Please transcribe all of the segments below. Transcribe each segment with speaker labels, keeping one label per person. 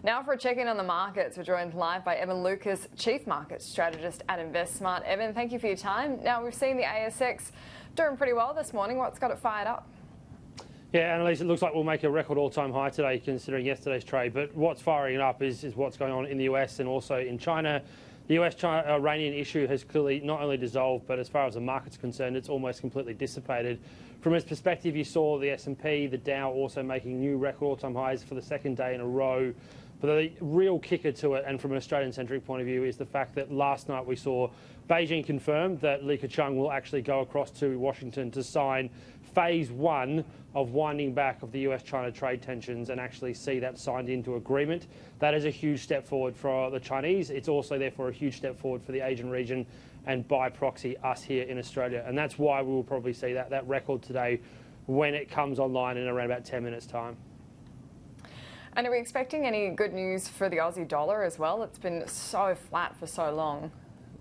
Speaker 1: Now for a check-in on the markets, we're joined live by Evan Lucas, Chief Market Strategist at InvestSmart. Evan, thank you for your time. Now, we've seen the ASX doing pretty well this morning. What's got it fired up?
Speaker 2: Yeah, Annalise, it looks like we'll make a record all-time high today considering yesterday's trade. But what's firing it up is what's going on in the US and also in China. The US-Iranian issue has clearly not only dissolved, but as far as the market's concerned, it's almost completely dissipated. From its perspective, you saw the S&P, the Dow also making new record all-time highs for the second day in a row. But the real kicker to it, and from an Australian-centric point of view, is the fact that last night we saw Beijing confirm that Li Keqiang will actually go across to Washington to sign phase one of winding back of the US-China trade tensions and actually see that signed into agreement. That is a huge step forward for the Chinese. It's also, therefore, a huge step forward for the Asian region and by proxy us here in Australia. And that's why we will probably see that record today when it comes online in around about 10 minutes' time.
Speaker 1: And are we expecting any good news for the Aussie dollar as well? It's been so flat for so long.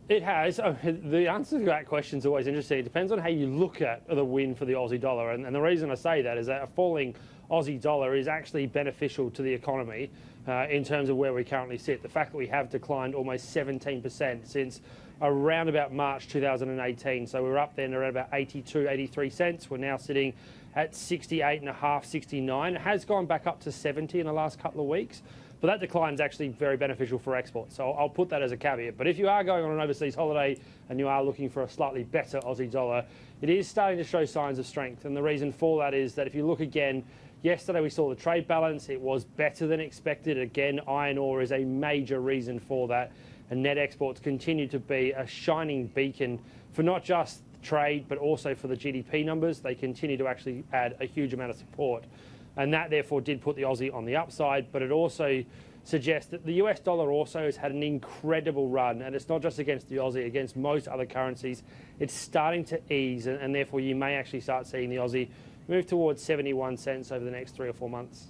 Speaker 2: It has. The answer to that question is always interesting. It depends on how you look at the win for the Aussie dollar. And the reason I say that is that a falling Aussie dollar is actually beneficial to the economy in terms of where we currently sit. The fact that we have declined almost 17% since around about March 2018. So we're up then around about 82, 83 cents. We're now sitting at 68.5, 69. It has gone back up to 70 in the last couple of weeks. But that decline is actually very beneficial for exports. So I'll put that as a caveat. But if you are going on an overseas holiday and you are looking for a slightly better Aussie dollar, it is starting to show signs of strength. And the reason for that is that if you look again, yesterday we saw the trade balance. It was better than expected. Again, iron ore is a major reason for that. And net exports continue to be a shining beacon for not just trade, but also for the GDP numbers. They continue to actually add a huge amount of support. And that, therefore, did put the Aussie on the upside. But it also suggests that the US dollar also has had an incredible run. And it's not just against the Aussie, against most other currencies. It's starting to ease. And therefore, you may actually start seeing the Aussie move towards 71 cents over the next 3 or 4 months.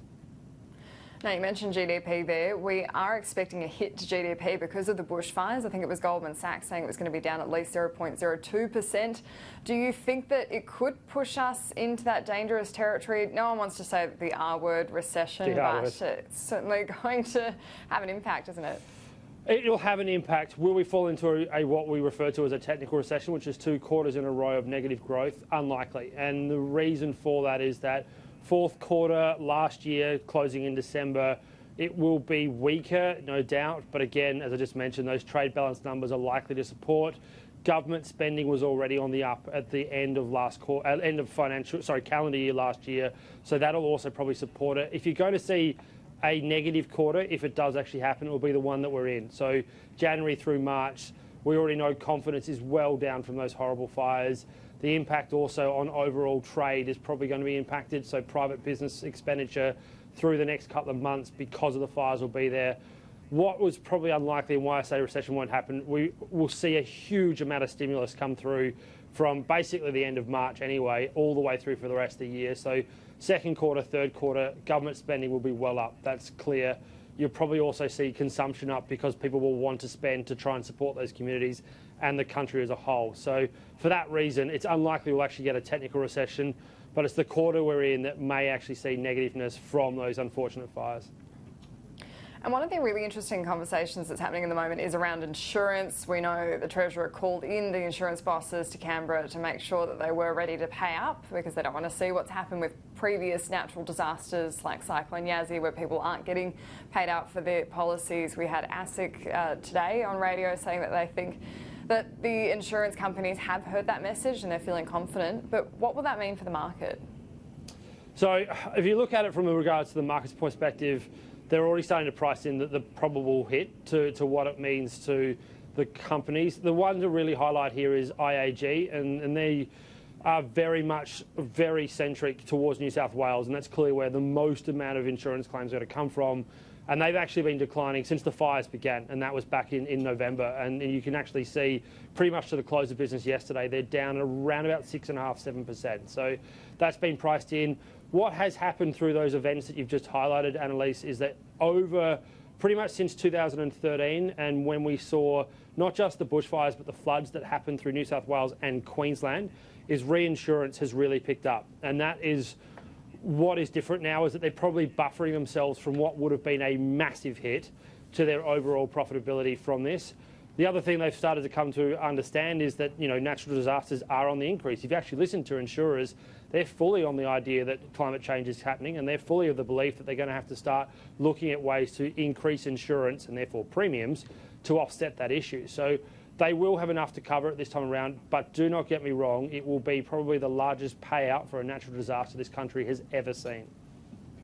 Speaker 1: Now, you mentioned GDP there. We are expecting a hit to GDP because of the bushfires. I think it was Goldman Sachs saying it was going to be down at least 0.02%. Do you think that it could push us into that dangerous territory? No one wants to say the R word, recession, but it's certainly going to have an impact, isn't it?
Speaker 2: It will have an impact. Will we fall into a what we refer to as a technical recession, which is 2 quarters in a row of negative growth? Unlikely. And the reason for that is that fourth quarter last year, closing in December, it will be weaker, no doubt. But again, as I just mentioned, those trade balance numbers are likely to support. Government spending was already on the up at the end of calendar year last year. So that'll also probably support it. If you're going to see a negative quarter, if it does actually happen, it will be the one that we're in. So January through March, we already know confidence is well down from those horrible fires. The impact also on overall trade is probably going to be impacted. So private business expenditure through the next couple of months because of the fires will be there. What was probably unlikely and why I say recession won't happen, we will see a huge amount of stimulus come through from basically the end of March anyway, all the way through for the rest of the year. So second quarter, third quarter, government spending will be well up. That's clear. You'll probably also see consumption up because people will want to spend to try and support those communities and the country as a whole. So for that reason, it's unlikely we'll actually get a technical recession, but it's the quarter we're in that may actually see negativeness from those unfortunate fires.
Speaker 1: And one of the really interesting conversations that's happening at the moment is around insurance. We know the Treasurer called in the insurance bosses to Canberra to make sure that they were ready to pay up because they don't want to see what's happened with previous natural disasters like Cyclone Yazzie where people aren't getting paid out for their policies. We had ASIC today on radio saying that they think that the insurance companies have heard that message and they're feeling confident. But what will that mean for the market?
Speaker 2: So if you look at it from regards to the market's perspective, they're already starting to price in the probable hit to what it means to the companies. The one to really highlight here is IAG, and they are very centric towards New South Wales, and that's clearly where the most amount of insurance claims are going to come from. And they've actually been declining since the fires began, and that was back in November. And you can actually see pretty much to the close of business yesterday, they're down around about 6.5%, 7%. So that's been priced in. What has happened through those events that you've just highlighted, Annalise, is that over pretty much since 2013 and when we saw not just the bushfires but the floods that happened through New South Wales and Queensland, is reinsurance has really picked up. And that is what is different now is that they're probably buffering themselves from what would have been a massive hit to their overall profitability from this. The other thing they've started to come to understand is that, natural disasters are on the increase. If you actually listen to insurers, they're fully on the idea that climate change is happening, and they're fully of the belief that they're going to have to start looking at ways to increase insurance and therefore premiums to offset that issue. So they will have enough to cover it this time around, but do not get me wrong, it will be probably the largest payout for a natural disaster this country has ever seen.